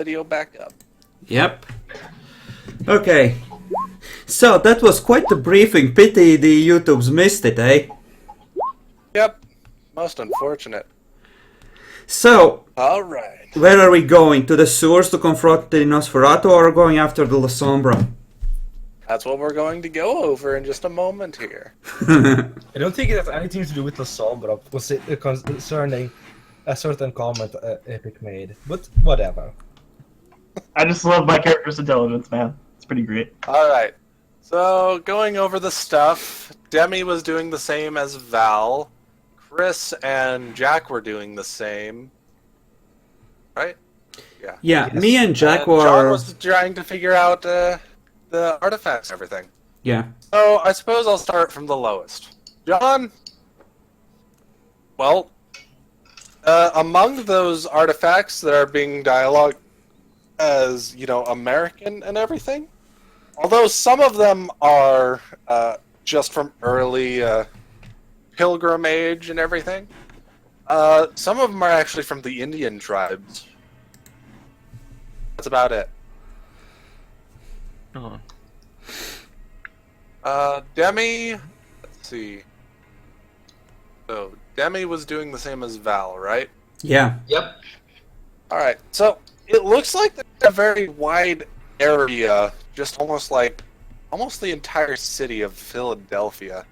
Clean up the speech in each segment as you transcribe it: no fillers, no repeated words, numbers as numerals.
video back up. Yep. Okay. So that was quite the briefing. Pity the YouTubes missed it, eh? Yep. Most unfortunate. So, Alright. where are we going? To the sewers to confront the Nosferatu, or going after the La Sombra? That's what we're going to go over in just a moment here. I don't think it has anything to do with the Sombra concerning a certain comment Epic made, but whatever. I just love my character's intelligence, man. It's pretty great. Alright. So, going over the stuff, Demi was doing the same as Val. Chris and Jack were doing the same. Right? Yeah. Yeah, Yes. me and Jack And John were... was trying to figure out the artifacts and everything. Yeah. So, I suppose I'll start from the lowest. John? Well, among those artifacts that are being dialogued as, American and everything, although some of them are just from early Pilgrim Age and everything, some of them are actually from the Indian tribes. That's about it. Demi, let's see. So, Demi was doing the same as Val, right? Yeah. Yep. Alright, so it looks like there's a very wide area, just almost the entire city of Philadelphia.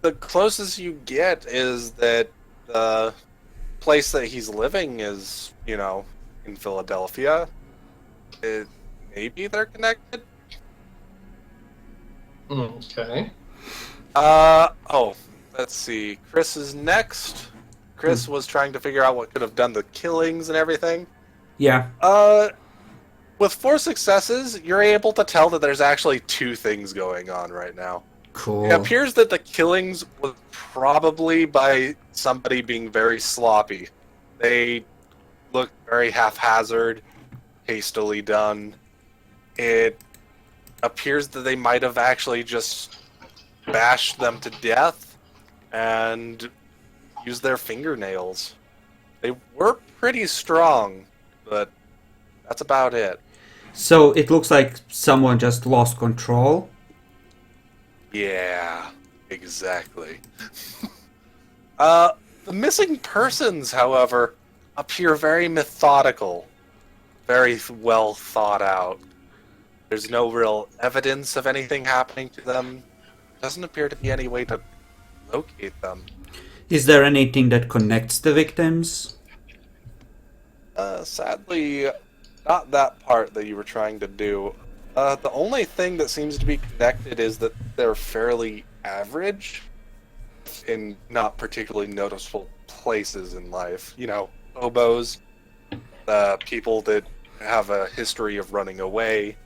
The closest you get is that the place that he's living is, in Philadelphia. Maybe they're connected? Okay. Let's see. Chris is next. Chris was trying to figure out what could have done the killings and everything. Yeah. With 4 successes, you're able to tell that there's actually 2 things going on right now. Cool. It appears that the killings was probably by somebody being very sloppy. They look very haphazard, hastily done. It appears that they might have actually just bashed them to death and used their fingernails. They were pretty strong, but that's about it. So it looks like someone just lost control. Yeah, exactly. The missing persons, however, appear very methodical, very well thought out. There's no real evidence of anything happening to them. Doesn't appear to be any way to locate them. Is there anything that connects the victims? Sadly, not that part that you were trying to do. The only thing that seems to be connected is that they're fairly average in not particularly noticeable places in life. Hobos, people that have a history of running away.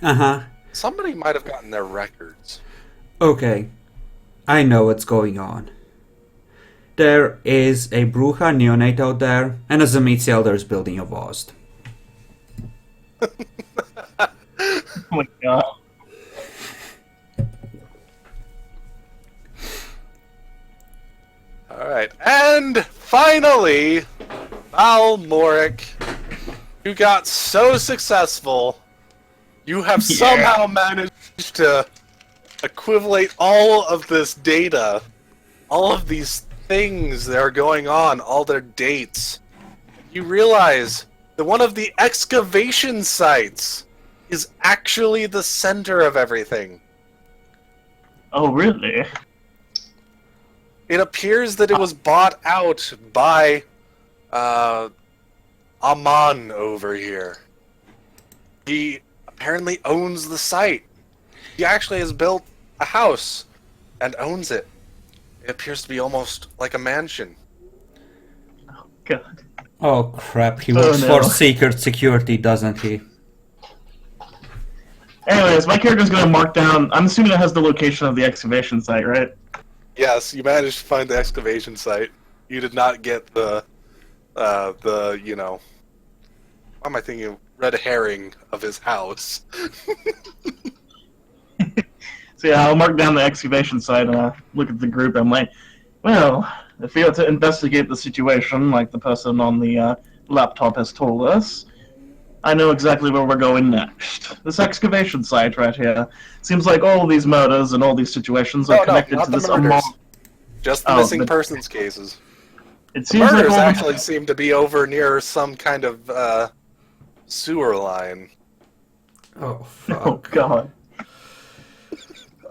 Uh-huh. Somebody might have gotten their records. Okay. I know what's going on. There is a Bruja neonate out there, and a Zamitiel there's building a Vost. Oh my god. Alright, and finally, Val Morick, you got so successful, you have somehow managed to equivalate all of this data, all of these things that are going on, all their dates. You realize that one of the excavation sites is actually the center of everything. Oh, really? It appears that it was bought out by Aman over here. He apparently owns the site. He actually has built a house and owns it. It appears to be almost like a mansion. Oh, God. Oh crap, he Oh, works no. for Secret Security, doesn't he? Anyways, my character's gonna mark down... I'm assuming it has the location of the excavation site, right? Yes, you managed to find the excavation site. You did not get the what am I thinking? Red herring of his house. So yeah, I'll mark down the excavation site and look at the group. I'm like, well, if we were to investigate the situation, like the person on the laptop has told us, I know exactly where we're going next. This excavation site right here. Seems like all these murders and all these situations are No, connected not to the this murders. Just the Oh, missing the- persons cases. It The seems like murders all actually seem to be over near some kind of sewer line. Oh, Oh fuck. god.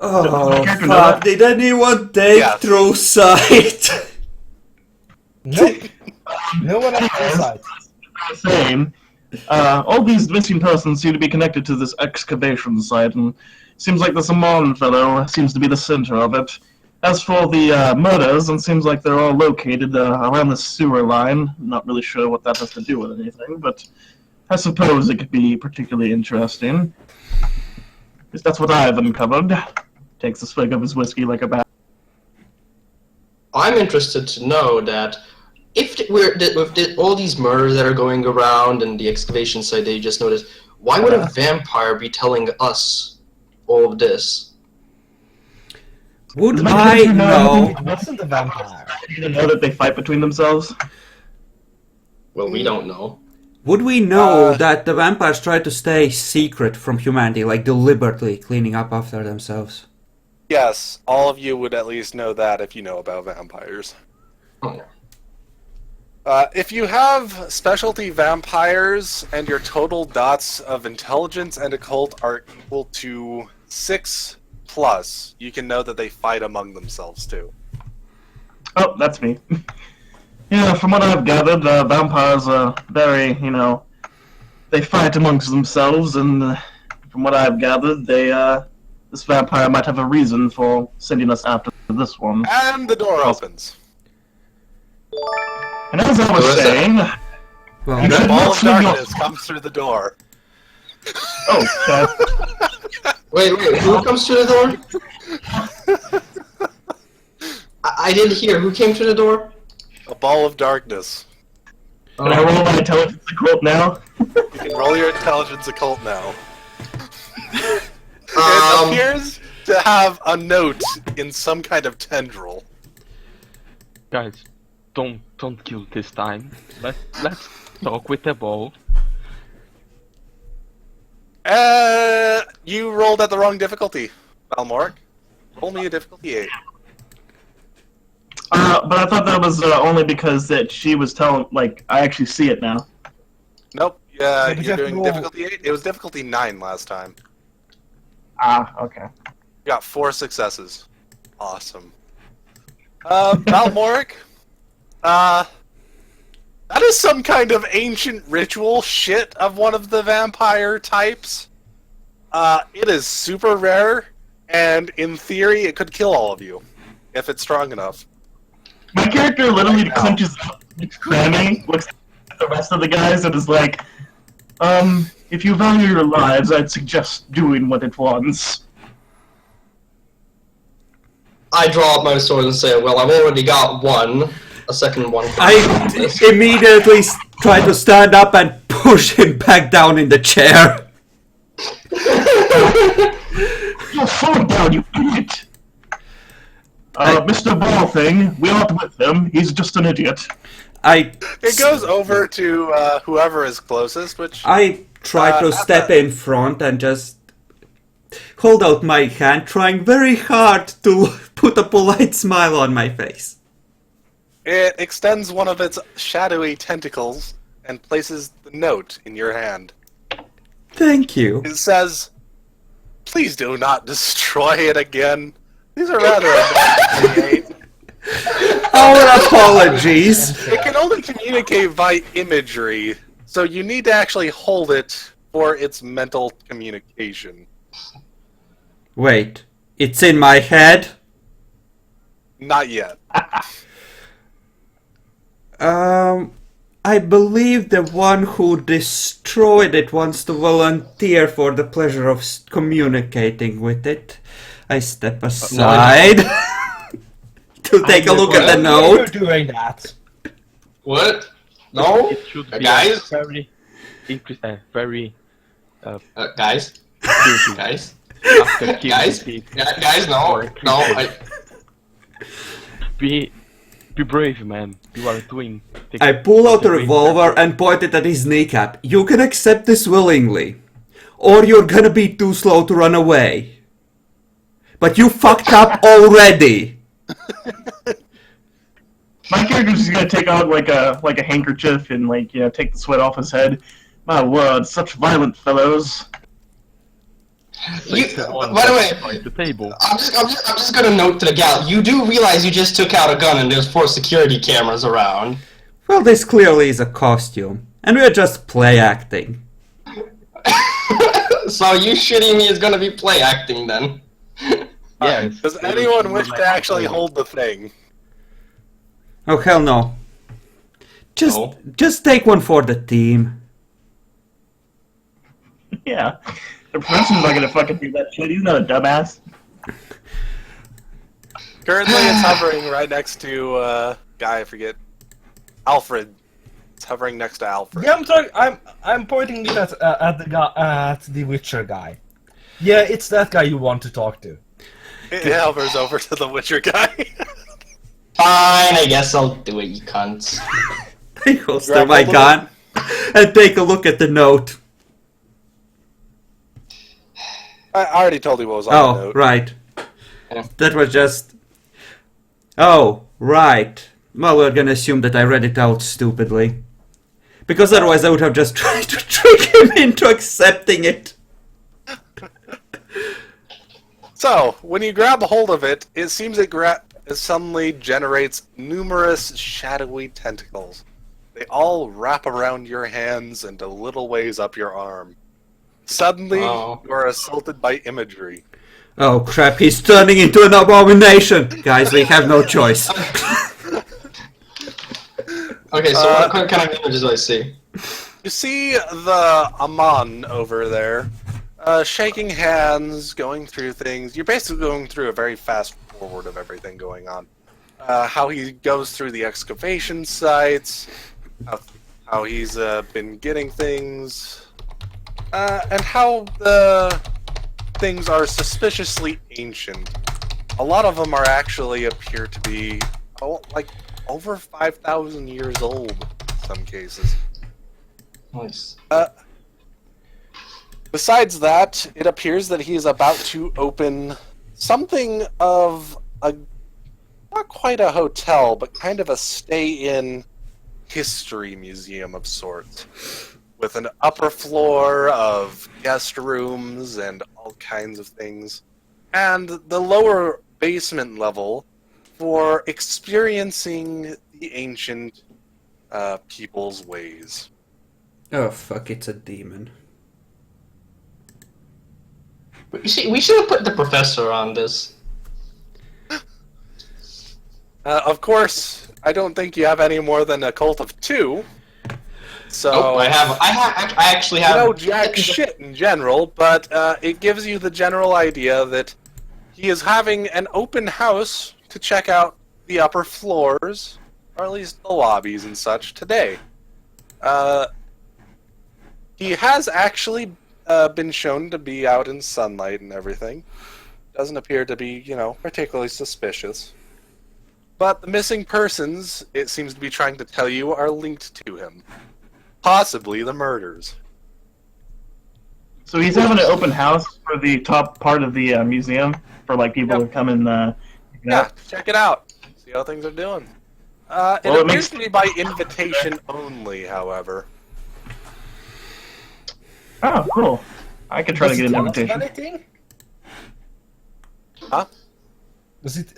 Oh, character know fuck. that? Did anyone take Yes. through sight? Nope. No one else inside. Saying, all these missing persons seem to be connected to this excavation site, and seems like the Saman fellow seems to be the center of it. As for the murders, it seems like they're all located around the sewer line. Not really sure what that has to do with anything, but I suppose it could be particularly interesting. At least that's what I've uncovered. Takes a swig of his whiskey like a bat. I'm interested to know that if with all these murders that are going around and the excavation site that you just noticed, why would a vampire be telling us all of this? Would Does my I character know? It wasn't a vampire. You didn't know that they fight between themselves? Well, we don't know. Would we know Uh, that the vampires try to stay secret from humanity, like deliberately cleaning up after themselves? Yes, all of you would at least know that if you know about vampires. Oh. If you have specialty vampires and your total dots of intelligence and occult are equal to 6+, you can know that they fight among themselves too. Oh, that's me. Yeah, from what I've gathered, vampires are very, they fight amongst themselves, and from what I've gathered, this vampire might have a reason for sending us after this one. And the door opens. And as I Who was is that? saying, Well, You A should ball not of swing your- darkness comes through the door. oh, okay. Wait, who comes to the door? I didn't hear. Who came to the door? A ball of darkness. Can I roll my intelligence quote now? You can roll your intelligence occult now. It Um, appears to have a note in some kind of tendril. Guys, don't kill this time. Let's talk with the ball. You rolled at the wrong difficulty, Valmoric. Roll me a difficulty 8. But I thought that was only because that she was telling, I actually see it now. Nope. Yeah, Yeah, but you you're have to doing roll- difficulty 8. It was difficulty 9 last time. Ah, okay. You got 4 successes. Awesome. Valmoric, that is some kind of ancient ritual shit of one of the vampire types. It is super rare, and in theory, it could kill all of you if it's strong enough. My character literally Now. clenches up, looks clammy, looks at the rest of the guys, and is like, if you value your lives, I'd suggest doing what it wants. I draw up my sword and say, well, I've already got one. A second one. I immediately try to stand up and push him back down in the chair. You're falling down, you idiot! Mr. Ball thing, we aren't with him, he's just an idiot. It goes over to whoever is closest, which I try to step in front and just hold out my hand, trying very hard to put a polite smile on my face. it extends one of its shadowy tentacles and places the note in your hand. Thank you. It says, "Please do not destroy it again. These are rather annoying to create. Our apologies. It can only communicate by imagery, so you need to actually hold it for its mental communication. Wait, it's in my head? Not yet. I believe the one who destroyed it wants to volunteer for the pleasure of communicating with it. I step aside to take a look at the Why are you note. doing that? What? No? It should be Guys? very, very Guys? guilty Guys? after killing Guys? people. Guys, no. No, Be brave, man. You are doing. I pull out a revolver and point it at his kneecap. You can accept this willingly, or you're gonna be too slow to run away. But you fucked up already. My character's just gonna take out like a handkerchief and take the sweat off his head. My word, such violent fellows. By the way, The table. I'm just gonna note to the gal. You do realize you just took out a gun and there's 4 security cameras around. Well, this clearly is a costume, and we're just play acting. So you shitting me is gonna be play acting then. Yes. Does anyone wish to actually hold the thing? Oh hell no. No. Just take one for the team. Yeah. The professor's not gonna fucking do that shit. He's not a dumbass. Currently, it's hovering right next to guy. I forget. Alfred. It's hovering next to Alfred. Yeah, I'm pointing it at the guy, at the Witcher guy. Yeah, it's that guy you want to talk to. It hovers over to the Witcher guy. Fine, I guess I'll do it, you cunts. I holster Grab my hold of gun and take a look at the note. I already told you what was on the Oh, note. right. Yeah. That was just... Oh, right. Well, we're gonna assume that I read it out stupidly. Because otherwise I would have just tried to trick him into accepting it. So, when you grab a hold of it, it seems it suddenly generates numerous shadowy tentacles. They all wrap around your hands and a little ways up your arm. Suddenly, Oh. you are assaulted by imagery. Oh crap, he's turning into an abomination! Guys, we have no choice. Okay, so what kind of images do I see? You see the Amon over there, shaking hands, going through things. You're basically going through a very fast forward of everything going on. How he goes through the excavation sites, how he's been getting things, and how the things are suspiciously ancient. A lot of them are actually appear to be, like, over 5,000 years old in some cases. Nice. Besides that, it appears that he is about to open something of a, not quite a hotel, but kind of a stay-in history museum of sorts, with an upper floor of guest rooms and all kinds of things, and the lower basement level for experiencing the ancient people's ways. Oh fuck, it's a demon. We should have put the professor on this. Of course, I don't think you have any more than a cult of 2. So Nope, I actually have. you know jack shit in general, but it gives you the general idea that he is having an open house to check out the upper floors, or at least the lobbies and such, today. He has actually been shown to be out in sunlight and everything. Doesn't appear to be, particularly suspicious. But the missing persons, it seems to be trying to tell you, are linked to him. Possibly the murders. So he's having an open house for the top part of the museum for people to come and check it Yeah, out. check it out. See how things are doing. It Well, it appears makes- to be by invitation only, however. Oh, cool. I could try to get an Does it tell us invitation. anything? Huh? Does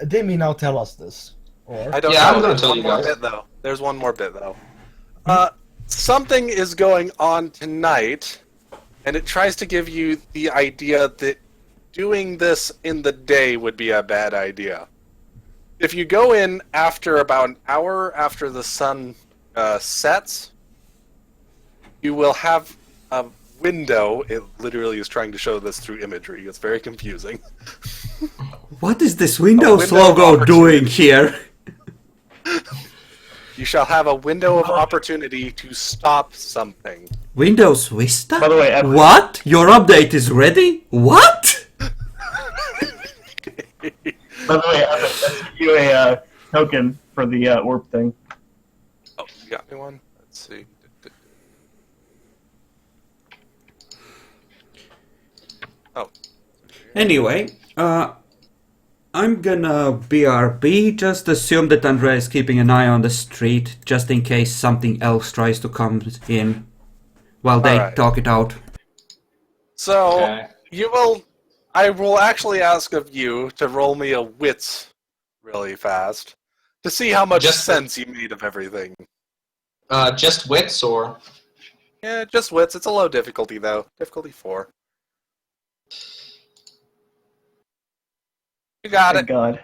Demi now tell us this? Or I don't Yeah, know. I'm gonna There's tell one you more guys. bit, though. There's one more bit, though. Something is going on tonight, and it tries to give you the idea that doing this in the day would be a bad idea. If you go in after about an hour after the sun sets, you will have a window. It literally is trying to show this through imagery. It's very confusing. What is this Windows window of logo doing opportunity. here? You shall have a window of opportunity to stop something. Windows Vista? By the way, What? Your update is ready? What? By the way, I sent you a token for the orb thing. Oh, you got me one? Let's see. Oh. Anyway, I'm gonna BRB, just assume that Andrea is keeping an eye on the street, just in case something else tries to come in, while they Alright. talk it out. So, Okay. I will actually ask of you to roll me a wits really fast, to see how much Just- sense you made of everything. Just wits or? Yeah, just wits. It's a low difficulty, though. Difficulty 4. You got Thank it. God.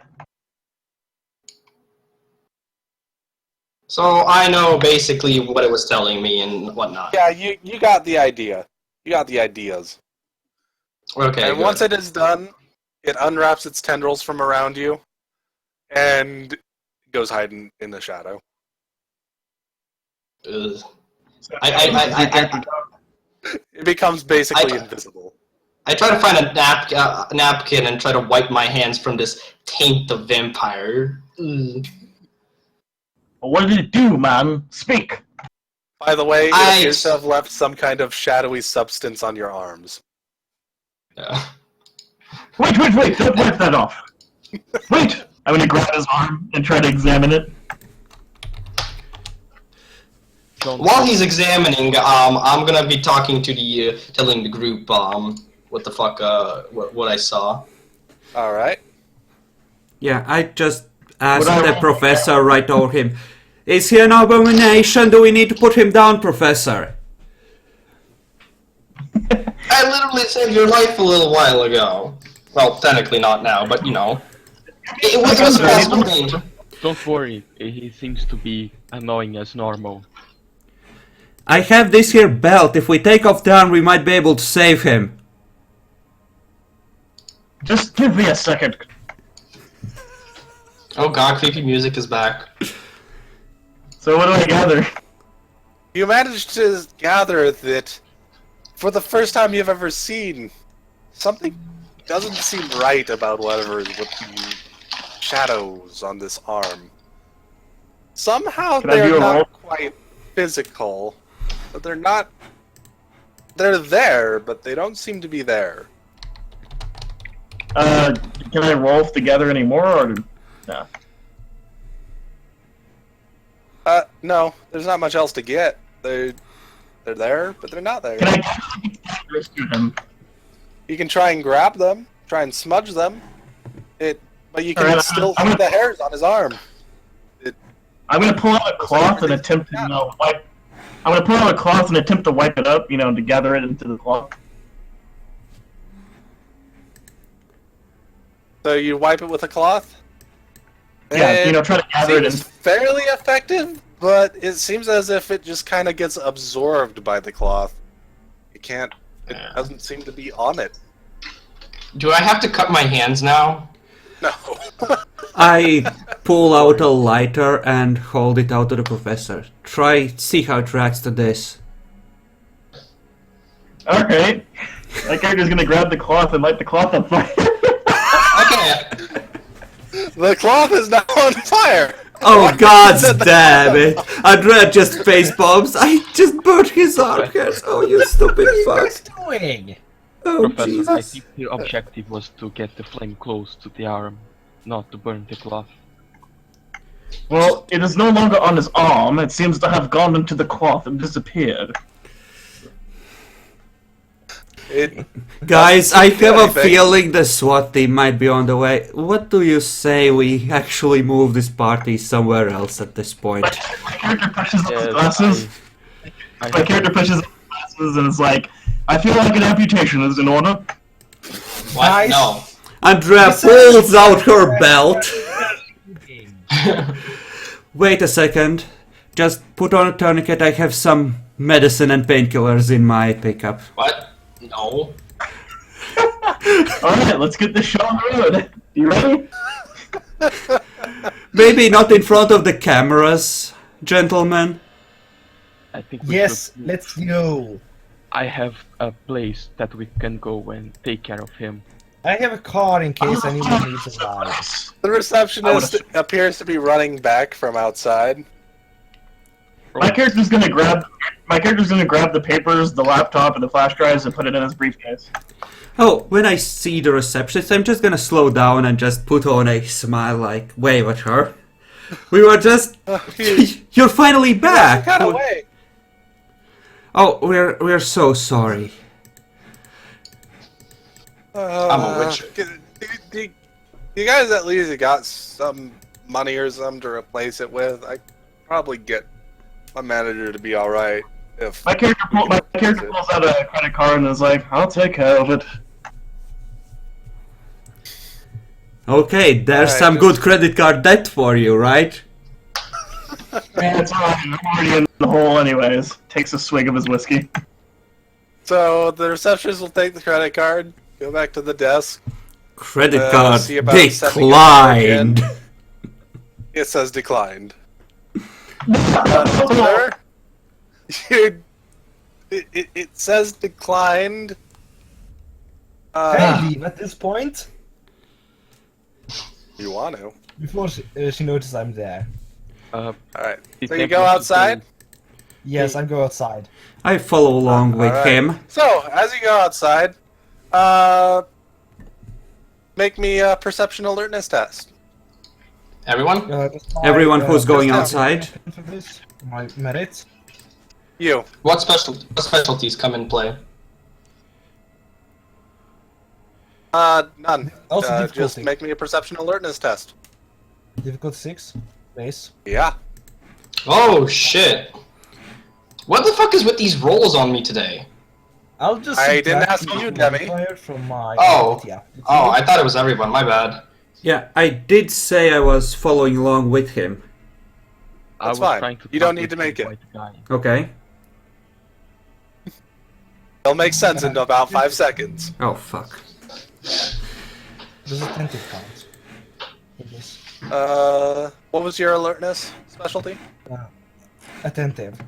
So I know basically what it was telling me and whatnot. Yeah, you got the idea. You got the ideas. Okay, And good. once it is done, it unwraps its tendrils from around you, and goes hiding in the shadow. Ugh. So, I- It becomes basically invisible. I try to find a napkin and try to wipe my hands from this taint of vampire. Ugh. what did it do, man? Speak. By the way, it I- appears to have left some kind of shadowy substance on your arms. Wait! Don't wipe that off. Wait! I'm gonna grab his arm and try to examine it. Don't While he's examining, I'm gonna be talking to the, telling the group, what the fuck, what I saw. Alright. Yeah, I just asked Would I the roll- professor right over him. Is he an abomination? Do we need to put him down, professor? I literally saved your life a little while ago. Well, technically not now, but you know. It was a possible danger. Don't worry, he seems to be annoying as normal. I have this here belt. If we take off the arm, we might be able to save him. Just give me a second. Oh god, creepy music is back. So what do I gather? You managed to gather that, for the first time you've ever seen, something doesn't seem right about whatever is with the shadows on this arm. Somehow Can I do they're a not roll? quite physical, but they're not. They're there, but they don't seem to be there. Can I roll together anymore, or no? No, there's not much else to get. They're there, but they're not there. Can I get close to him? You can try and grab them, try and smudge them. But you can Alright, still I'm see gonna- the hairs on his arm. I'm gonna pull out a cloth and attempt to wipe. I'm gonna pull out a cloth and attempt to wipe it up, to gather it into the cloth. So you wipe it with a cloth. Yeah, And try to gather it seems in. fairly effective, but it seems as if it just kind of gets absorbed by the cloth. It can't. It doesn't seem to be on it. Do I have to cut my hands now? No. I pull out a lighter and hold it out to the professor. See how it reacts to this. Alright. That character's gonna grab the cloth and light the cloth on fire. Okay. The cloth is now on fire. Oh god damn it! Andrea just face bombs. I just burnt his arm hairs. Oh you stupid fuck. Doing? Oh Professor, I Jesus. think your objective was to get the flame close to the arm, not to burn the cloth. Well, it is no longer on his arm. It seems to have gone into the cloth and disappeared. It, Guys, I have a anything. feeling the SWAT team might be on the way. What do you say we actually move this party somewhere else at this point? My character pushes up his Yes, glasses. I My character pushes up his glasses and is like, I feel like an amputation is in order. What? Nice. No. Andrea pulls out her belt. Wait a second. Just put on a tourniquet. I have some medicine and painkillers in my pickup. What? No. Alright, let's get this show on the road. You ready? Maybe not in front of the cameras, gentlemen. I think we Yes, should- let's go. I have a place that we can go and take care of him. I have a car in case anyone needs a ride. The receptionist appears to be running back from outside. My character's gonna grab the papers, the laptop, and the flash drives and put it in his briefcase. Oh, when I see the receptionist, I'm just gonna slow down and just put on a smile, like, wave at her. We were just... You're finally back! Got away. Oh, we're so sorry. I'm a witcher. Do you guys at least got some money or something to replace it with? I could probably get my manager to be alright if... My character pulls out a credit card and is like, "I'll take care of it." Okay, there's Alright, some good credit card debt for you, right? Man, it's alright. I'm already in the hole anyways. Takes a swig of his whiskey. So the receptionist will take the credit card, go back to the desk. Credit card see about sending it declined. It says declined. Sir? It says declined. Can I leave at this point? You want to? Before she notices I'm there. Alright. So you go outside? Yes, I go outside. I follow along with Alright. him. So, as you go outside, make me a perception alertness test. Everyone? Everyone who's going just outside. For this, my merits. You. What specialties come in play? None. Also Just difficulty. make me a perception alertness test. Difficult 6. Base. Yeah. Oh shit! What the fuck is with these rolls on me today? I'll just. I didn't subtract ask the you, Demi. modifier From my Oh. yeah. Oh, I thought it was everyone. My bad. Yeah, I did say I was following along with him. I That's was fine. trying to You don't talk need to with make the it. white guy. Okay. It'll make sense in about 5 seconds. Oh, fuck. Does attentive count? For this? What was your alertness specialty? Attentive.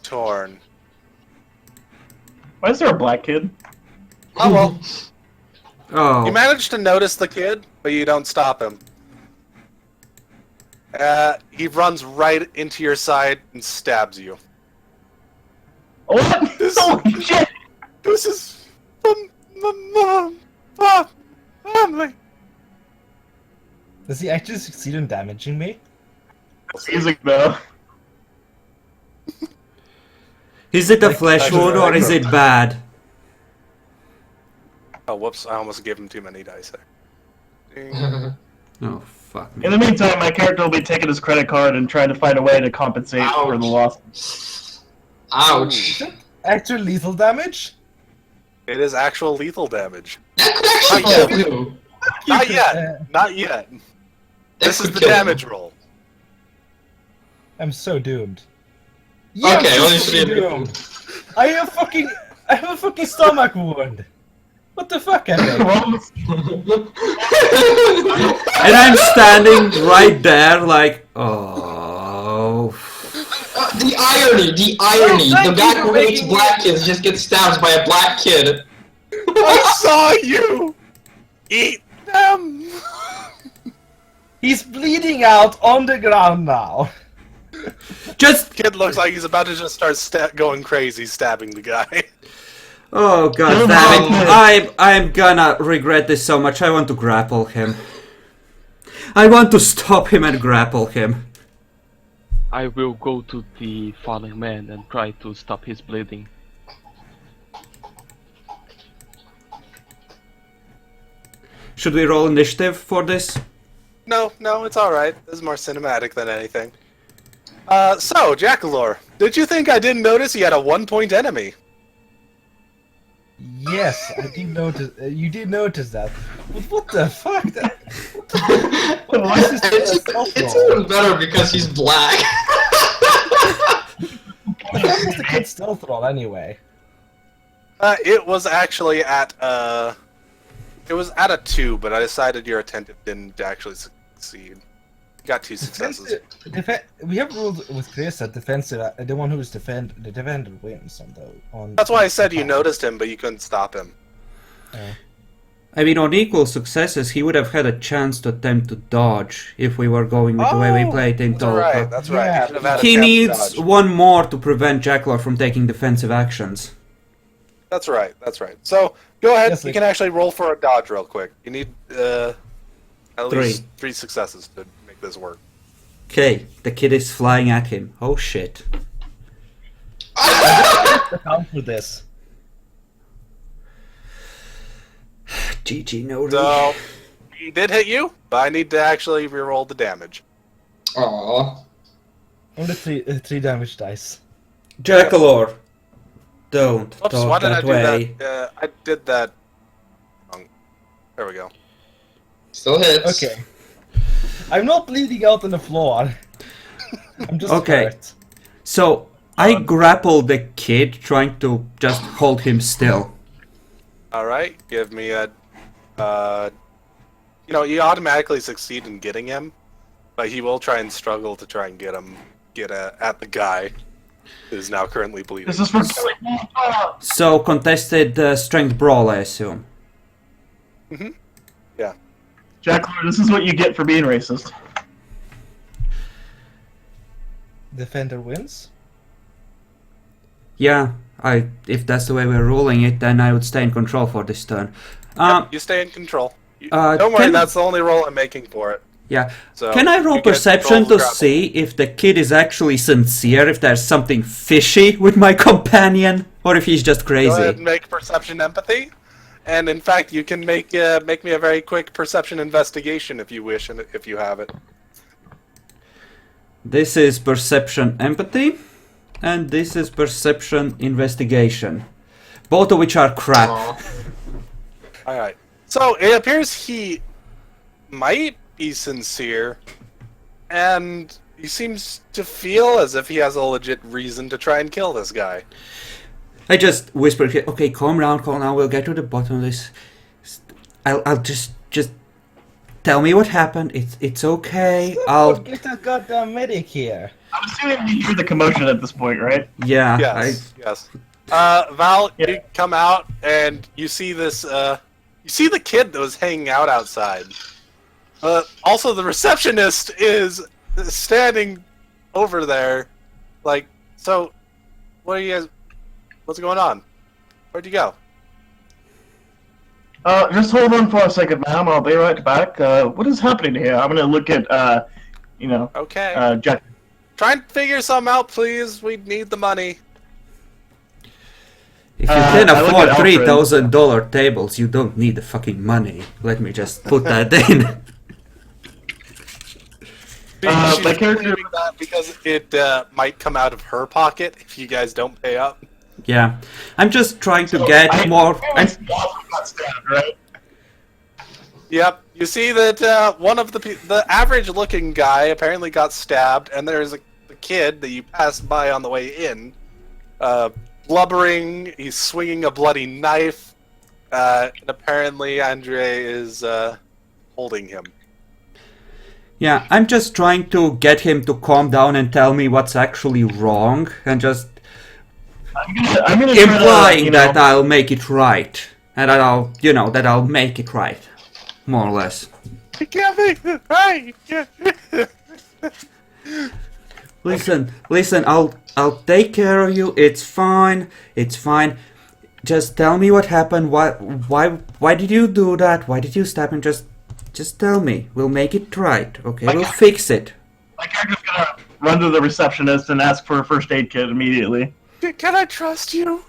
Torn. Why is there a black kid? Oh well. Oh. You managed to notice the kid, but you don't stop him. He runs right into your side and stabs you. What? Holy shit! This is family. Does he actually succeed in damaging me? Music though. Is it a Like, flesh actually, wound or is it bad? Oh, whoops! I almost gave him too many dice there. Oh, fuck me. In the meantime, my character will be taking his credit card and trying to find a way to compensate for the loss. Ouch! Actual lethal damage? It is actual lethal damage. That could actually Not kill yet. him. Not yet. Not yet. That This is could the kill him. damage roll. I'm so doomed. Okay, well, you so should be- doomed. I have a fucking stomach wound. What the fuck, Epic? And I'm standing right there like, oh. The irony! The guy who hates black kids just gets stabbed by a black kid. I saw you eat them. He's bleeding out on the ground now. Just, Kid looks like he's about to just start going crazy, stabbing the guy. oh god damn it. I'm gonna regret this so much. I want to grapple him. I want to stop him and grapple him. I will go to the fallen man and try to stop his bleeding. Should we roll initiative for this? No, it's alright. This is more cinematic than anything. So, Jackalore, did you think I didn't notice he had a 1-point enemy? Yes, I did notice. You did notice that. But what the fuck? It's even better because he's black. What was the kid's stealth roll anyway? It was actually at, it was at a 2, but I decided your attentive didn't actually succeed. got 2 successes. We have ruled with Chris that defensive, the one who's the defender wins on the. That's why I said you noticed him, but you couldn't stop him. I mean, on equal successes, he would have had a chance to attempt to dodge if we were going with the way we played in That's Tolka. right. That's right. Yeah. He should have had a He chance to needs dodge. one more to prevent Jacklor from taking defensive actions. That's right. That's right. So go ahead. Yes, you like- can actually roll for a dodge real quick. You need at 3. least 3 successes to make this work. Okay, the kid is flying at him. Oh shit. Account for this. GG, no. So he did hit you, but I need to actually reroll the damage. Aww. Only three damage dice. Jackalor, don't Oops, talk why did I that do way. that? I did that wrong. There we go. Still hits. Okay. I'm not bleeding out on the floor. I'm just Okay. hurt. So, I grappled the kid, trying to just hold him still. All right, give me a. You automatically succeed in getting him, but he will try and struggle to try and get at the guy who's now currently bleeding. This is for killing me. So, contested strength brawl, I assume. Yeah. Jacklor, this is what you get for being racist. Defender wins. Yeah, if that's the way we're ruling it, then I would stay in control for this turn. You stay in control. Uh, Don't worry, can- that's the only roll I'm making for it. Yeah. So Can I roll you get perception control to of the grapple. see if the kid is actually sincere, if there's something fishy with my companion, or if he's just Go ahead crazy? and make perception empathy, and in fact, you can make me a very quick perception investigation if you wish, and if you have it. This is perception empathy, and this is perception investigation. Both of which are crap. Aw. All right. So it appears he might be sincere, and he seems to feel as if he has a legit reason to try and kill this guy. I just whispered, okay, calm down, we'll get to the bottom of this. I'll just tell me what happened. It's okay. I'll Get a goddamn medic here. I'm assuming you hear the commotion at this point, right? yeah. Yes. Yes. Val, Yeah. you come out and you see this. You see the kid that was hanging out outside. Also, the receptionist is standing over there. Like, so, what are you guys? What's going on? Where'd you go? Just hold on for a second, ma'am. I'll be right back. What is happening here? I'm gonna look at, Okay. Jack. Try and figure something out, please. We need the money. If you can I look afford at Alfred. $3,000 tables, you don't need the fucking money. Let me just put that in. She's my character- believing that because it might come out of her pocket if you guys don't pay up. Yeah. I'm just trying to get more. Got stabbed, right? Yep. You see that one of the average-looking guy apparently got stabbed, and there's a kid that you passed by on the way in, blubbering. He's swinging a bloody knife, and apparently Andre is holding him. Yeah, I'm just trying to get him to calm down and tell me what's actually wrong, and just I'm gonna try implying to, that I'll make it right, and that I'll make it right, more or less. You can't make this right. Listen, I'll take care of you. It's fine. Just tell me what happened. Why did you do that? Why did you stab him? Just tell me. We'll make it right. Okay, we'll fix it. My character's gonna run to the receptionist and ask for a first aid kit immediately. Can I trust you?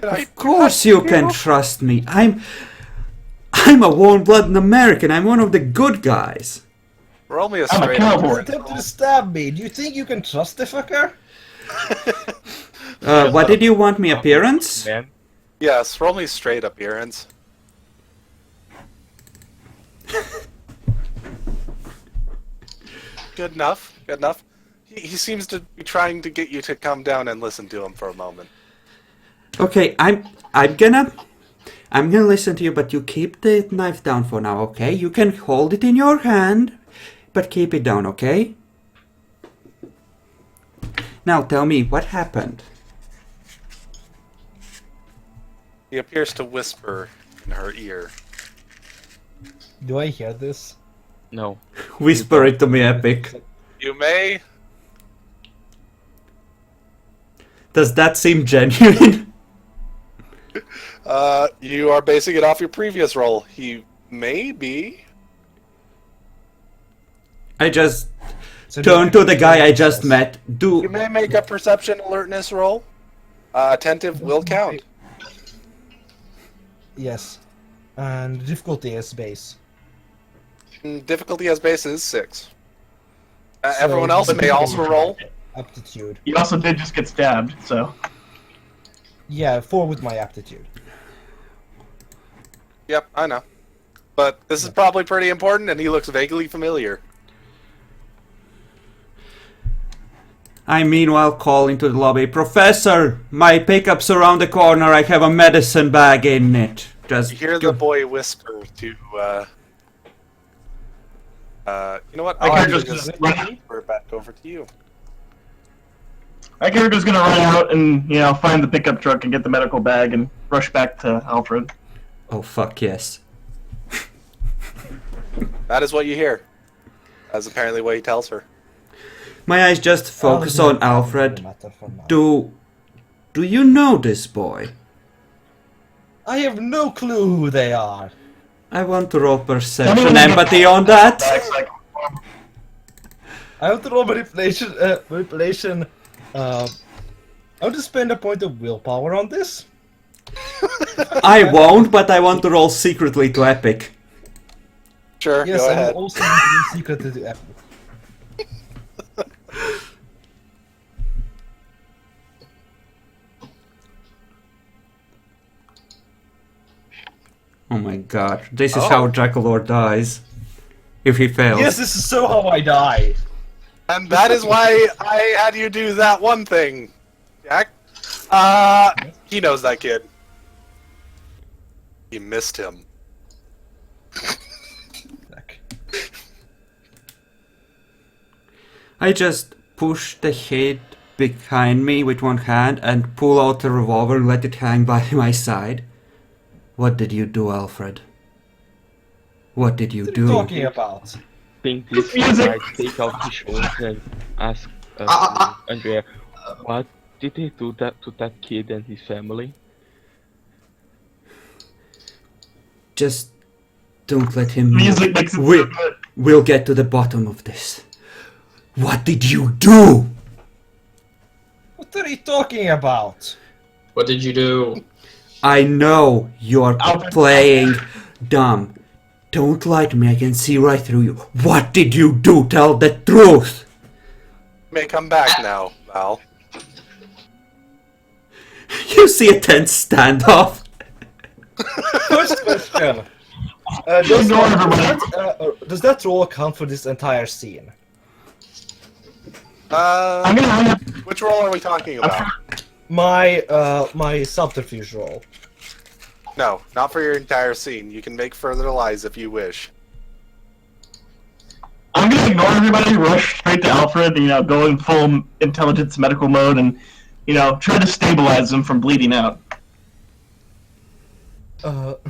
Of course you can trust me. I'm a warm-blooded American. I'm one of the good guys. Roll me a I'm a straight cowboy. up. Attempted to stab me. Do you think you can trust the fucker? What did you want me appearance? Man. Yes, roll me straight appearance. Good enough. Good enough. He seems to be trying to get you to come down and listen to him for a moment. Okay, I'm gonna listen to you, but you keep the knife down for now, okay? You can hold it in your hand. but keep it down, okay? Now tell me, what happened? He appears to whisper in her ear. Do I hear this? No. Whisper it to me, Epic. You may. Does that seem genuine? You are basing it off your previous roll. He may be. I just So turned to the guy I just met. You may make a perception alertness roll. Attentive will count. Yes. And the difficulty is base. Difficulty as base is 6. So- Everyone else may also roll. Aptitude. You also did just get stabbed, so. Yeah, 4 with my aptitude. Yep, I know. But this is probably pretty important, and he looks vaguely familiar. I meanwhile call into the lobby. Professor, my pickup's around the corner. I have a medicine bag in it. Just You hear the boy whisper to, you know what? My I'll character's actually just just run. we're back over to you. My character's gonna run out and, find the pickup truck and get the medical bag and rush back to Alfred. Oh fuck yes. That is what you hear. That's apparently what he tells her. My eyes just focus on Alfred. Matter for now. Do you know this boy? I have no clue who they are. I want to roll perception empathy on that. I have to roll manipulation. I want to spend a point of willpower on this. I won't, but I want to roll secretly to Epic. Sure, Yes, go I ahead. will also be secret to the epic. Oh my god, this is Oh. how Dracolor dies. If he fails. Yes, this is so how I die. And that is why I had you do that one thing, Jack. He knows that kid. You missed him. Fuck. I just push the head behind me with one hand and pull out the revolver and let it hang by my side. What did you do, Alfred? What did you What are you do? talking about? Think this guy take off his shoulders and ask Andrea, what did they do that to that kid and his family? Just don't let him know. Music makes it We- so good. We'll get to the bottom of this. What did you do? What are you talking about? What did you do? I know you're Alfred. playing dumb. Don't lie to me, I can see right through you. What did you do? Tell the truth! You may come back now, Val. You see a tense standoff. First question. Ignore everybody. Does that roll count for this entire scene? I'm gonna hang up. Which role are we talking about? My subterfuge roll. No, not for your entire scene. You can make further lies if you wish. I'm gonna ignore everybody, rush straight to Alfred, and, go in full intelligence medical mode and, try to stabilize him from bleeding out. What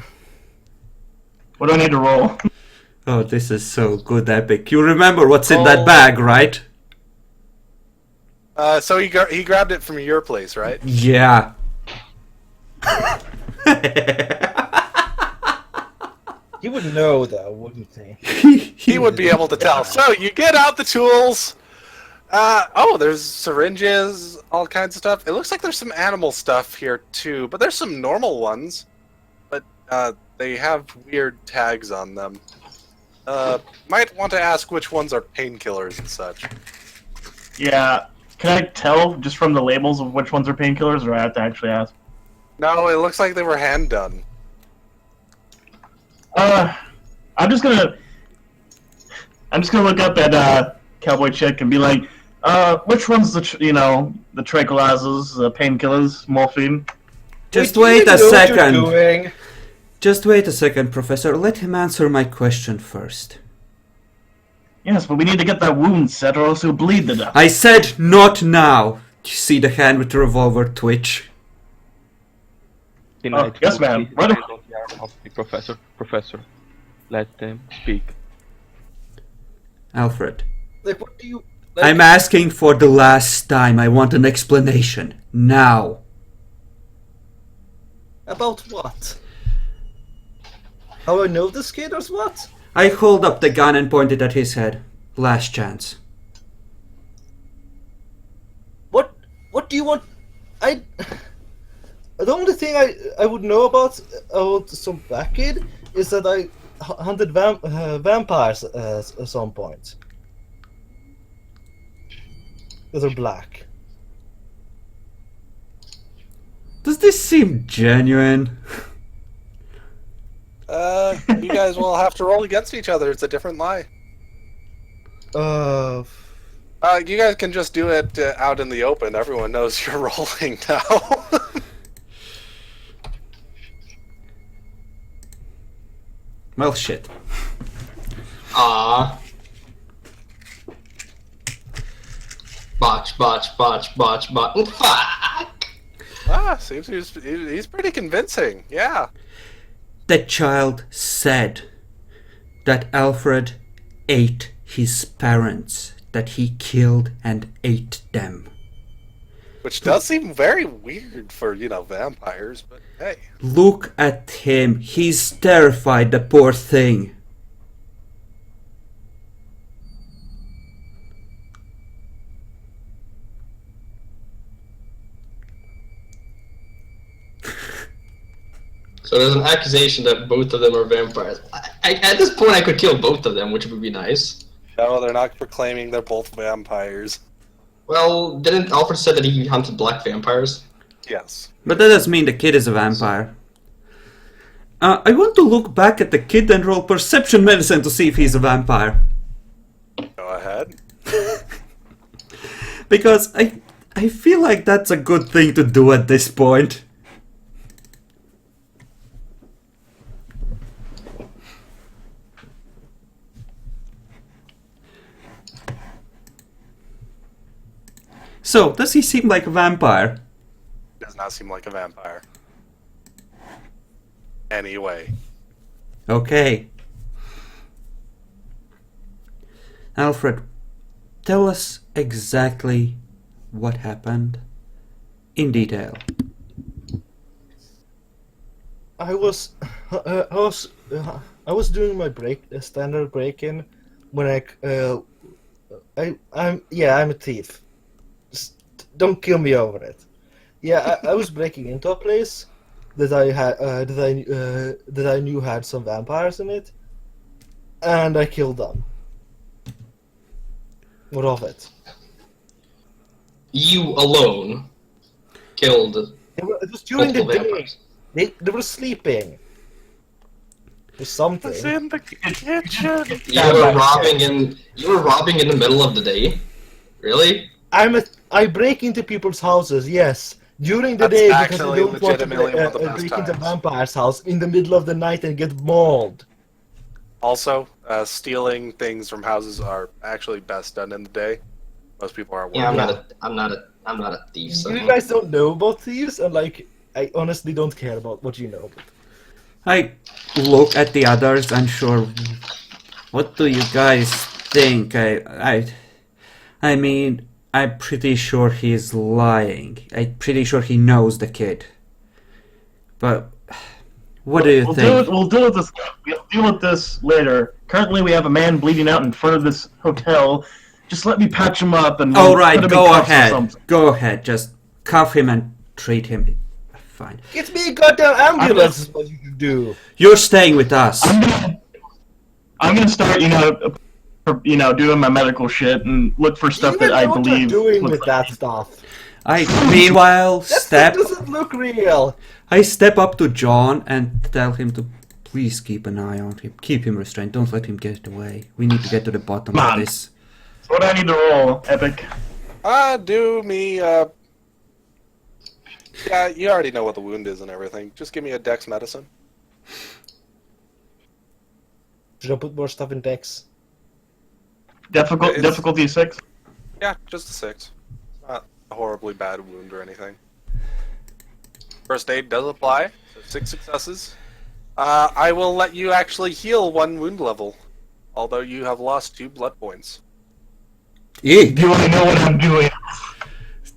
do I need to roll? Oh, this is so good, Epic. You remember what's in Oh. that bag, right? So he grabbed it from your place, right? Yeah. He would know though, wouldn't he? He would be able to tell. So you get out the tools. There's syringes, all kinds of stuff. It looks like there's some animal stuff here too, but there's some normal ones. But they have weird tags on them. Might want to ask which ones are painkillers and such. Yeah. Can I tell just from the labels of which ones are painkillers, or I have to actually ask? No, it looks like they were hand done. I'm just gonna look up at Cowboy Chick and be like, which one's the the tranquilizers, the painkillers, morphine? Just Do you wait a know what you're second. doing? Just wait a second, Professor. Let him answer my question first. Yes, but we need to get that wound set or else he'll bleed to death. I said not now. You see the hand with the revolver twitch. Can Oh, I yes, put ma'am. his Right. hand on the arm of the professor? Professor, let them speak. Alfred, Like, what do you? Like, I'm asking for the last time. I want an explanation. Now. about what? How I know this kid or what? I hold up the gun and pointed at his head. Last chance. What do you want? I. The only thing I would know about some black kid is that I hunted vampires at some point. Because they're black. Does this seem genuine? You guys will have to roll against each other. It's a different lie. You guys can just do it out in the open. Everyone knows you're rolling now. Well, shit. Ah. Botch. Fuck! Seems he's pretty convincing. Yeah. The child said that Alfred ate his parents, that he killed and ate them. Which does seem very weird for, vampires, but hey. Look at him. He's terrified, the poor thing. So there's an accusation that both of them are vampires. At this point, I could kill both of them, which would be nice. No, they're not proclaiming they're both vampires. Well, didn't Alfred say that he hunted black vampires? Yes. But that doesn't mean the kid is a vampire. I want to look back at the kid and roll perception medicine to see if he's a vampire. Go ahead. Because I feel like that's a good thing to do at this point. So, does he seem like a vampire? Does not seem like a vampire. Anyway. Okay. Alfred, tell us exactly what happened in detail. I was doing my standard break-in when I'm a thief. Just don't kill me over it. Yeah, I was breaking into a place that I knew had some vampires in it, and I killed them. What of it? You alone killed It was during the multiple day. vampires. They were sleeping. Or something. It's in the kitchen. You were robbing in the middle of the day? Really? I break into people's houses, yes. During the That's day because I actually don't want to legitimately one of the best break into times. vampire's house in the middle of the night and get mauled. Also, stealing things from houses are actually best done in the day. Most people aren't Yeah, working. I'm not a thief. So. You guys don't know about thieves, and I honestly don't care about what you know. I look at the others unsure. What do you guys think? I mean, I'm pretty sure he's lying. I'm pretty sure he knows the kid. But what do you think? We'll deal with this. We'll deal with this later. Currently, we have a man bleeding out in front of this hotel. Just let me patch him up and. All put right, him in go cuffs or ahead. something. Go ahead. Just cuff him and treat him. Fine. Get me a goddamn ambulance is what you should do. You're staying with us. I'm gonna start, doing my medical shit and look for stuff You that don't I know what believe. you're doing looks with like- that stuff. Meanwhile, That doesn't look real. I step up to John and tell him to please keep an eye on him. Keep him restrained. Don't let him get away. We need to get to the bottom of Mom. this. What do I need to roll, Epic? Do me, yeah, you already know what the wound is and everything. Just give me a dex medicine. Should I put more stuff in decks? Difficulty 6. Yeah, just a 6. Not a horribly bad wound or anything. First aid does apply, so 6 successes. I will let you actually heal 1 wound level, although you have lost 2 blood points. Eek! Do I know what I'm doing?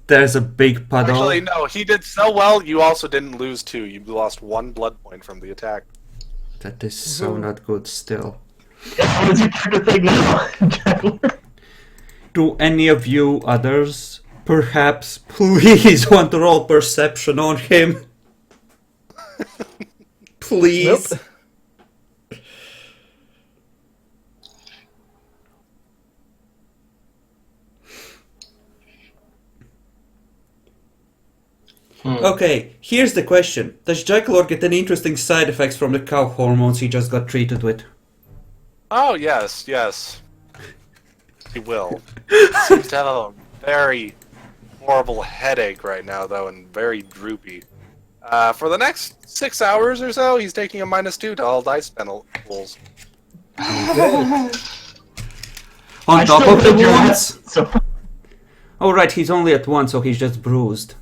There's a big puddle. Actually, no, he did so well, you also didn't lose 2. You lost 1 blood point from the attack. That is so not good still. What is your character thing now? Do any of you others perhaps please want to roll perception on him? Please. Nope. Okay, here's the question. Does Jackalor get any interesting side effects from the cow hormones he just got treated with? Oh, yes, yes. He will. Seems to have a very horrible headache right now, though, and very droopy. For the next 6 hours or so, he's taking a -2 to all dice penalties. On top still of the hit your head, wounds? so Oh right, he's only at 1, so he's just bruised.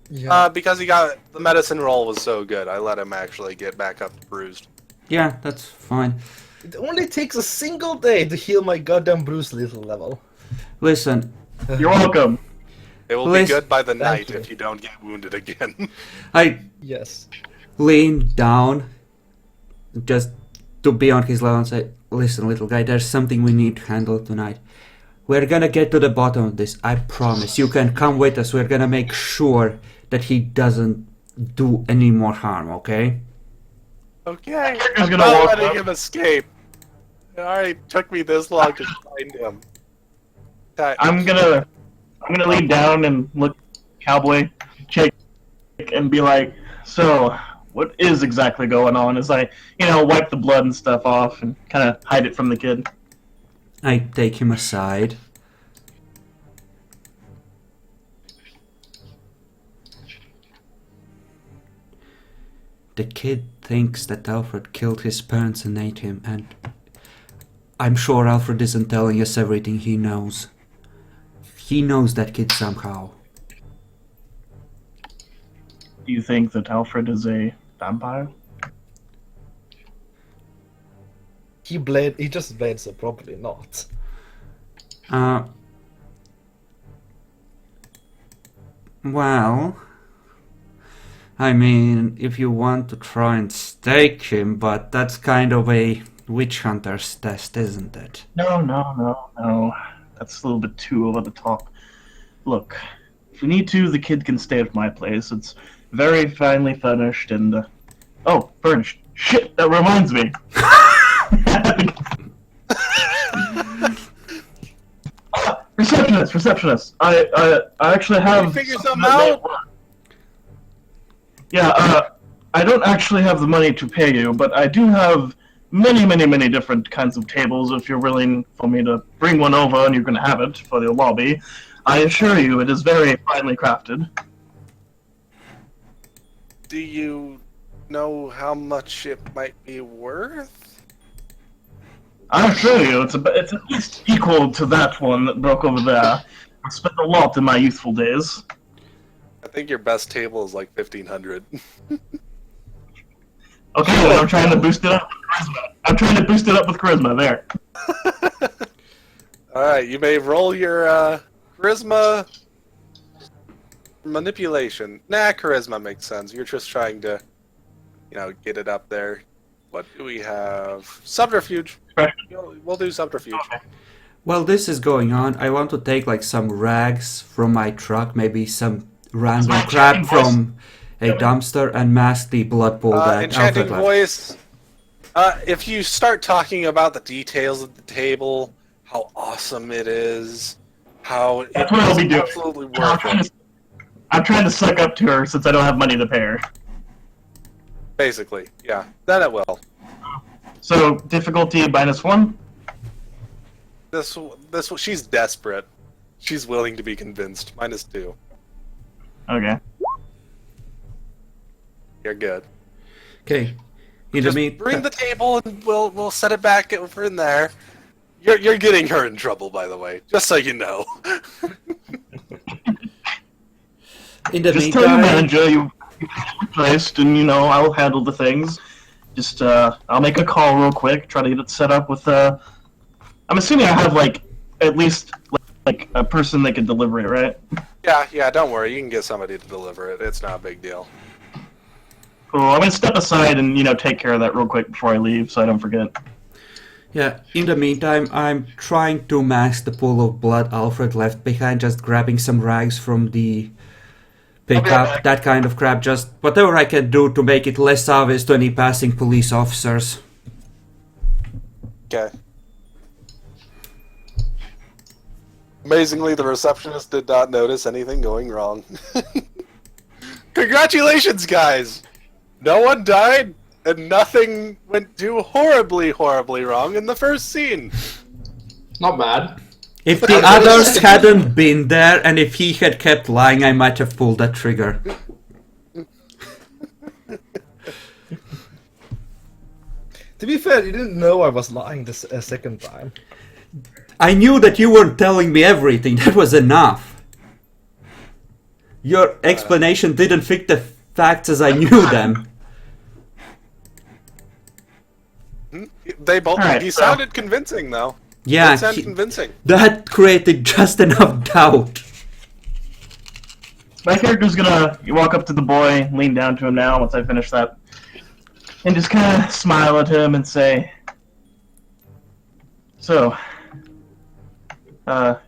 Yeah. Because he got the medicine roll was so good, I let him actually get back up to bruised. Yeah, that's fine. It only takes a single day to heal my goddamn Bruce Little level. Listen, you're welcome. It will Liz- be good by the Thank night you. if you don't get wounded again. I Yes. lean down just to be on his level and say, listen, little guy, there's something we need to handle tonight. We're gonna get to the bottom of this, I promise. You can come with us, we're gonna make sure that he doesn't do any more harm, okay? Okay, He's I'm gonna not walk letting up. him escape. It already took me this long to find him. I'm gonna lean down and look cowboy chick and be like, so what is exactly going on? As I, wipe the blood and stuff off and kind of hide it from the kid. I take him aside. The kid thinks that Alfred killed his parents and ate him, and I'm sure Alfred isn't telling us everything he knows. He knows that kid somehow. Do you think that Alfred is a vampire? He just blades, so probably not. Well, I mean, if you want to try and stake him, but that's kind of a witch hunter's test, isn't it? No. That's a little bit too over the top. Look, if we need to, the kid can stay at my place. It's very finely furnished and, furnished. Shit, that reminds me. Receptionist. I actually have. You figure something something that may out? work. Yeah, I don't actually have the money to pay you, but I do have many different kinds of tables. If you're willing for me to bring one over and you can have it for your lobby, I assure you it is very finely crafted. Do you know how much it might be worth? I assure you, it's at least equal to that one that broke over there. I spent a lot in my youthful days. I think your best table is like 1,500. Okay, then I'm trying to boost it up with charisma. There. Alright, you may roll your charisma manipulation. Nah, charisma makes sense. You're just trying to, get it up there. What do we have? Subterfuge. We'll do subterfuge. While this is going on, I want to take like some rags from my truck, maybe some random my crap enchanting voice. from a dumpster, and mask the blood pool that Enchanting Alfred left. voice. If you start talking about the details of the table, how awesome it is, how That's what I'll be doing. absolutely I'm worth trying, it. to, I'm trying to suck up to her since I don't have money to pay her. Basically, yeah. Then it will. So difficulty -1. She's desperate. She's willing to be convinced. -2. Okay. You're good. Okay. In the Just meantime, bring the table and we'll set it back over in there. You're getting her in trouble, by the way, just so you know. In the Just tell your meantime, manager you replaced, and I'll handle the things. Just I'll make a call real quick, try to get it set up with I'm assuming I have like at least like a person that can deliver it, right? Yeah, don't worry. You can get somebody to deliver it. It's not a big deal. Cool. I'm gonna step aside and take care of that real quick before I leave, so I don't forget. yeah, in the meantime, I'm trying to mask the pool of blood Alfred left behind, just grabbing some rags from the pickup, that kind of crap, just whatever I can do to make it less obvious to any passing police officers. Okay. Amazingly, the receptionist did not notice anything going wrong. Congratulations, guys! No one died, and nothing went too horribly wrong in the first scene. Not bad. If the others hadn't been there, and if he had kept lying, I might have pulled that trigger. To be fair, you didn't know I was lying this second time. I knew that you weren't telling me everything, that was enough. Your explanation didn't fit the facts as I knew them. They both. Alright, he so- sounded convincing, though. Yeah, It sounded convincing. that created just enough doubt. My character's gonna walk up to the boy, lean down to him now once I finish that, and just kind of smile at him and say, "So,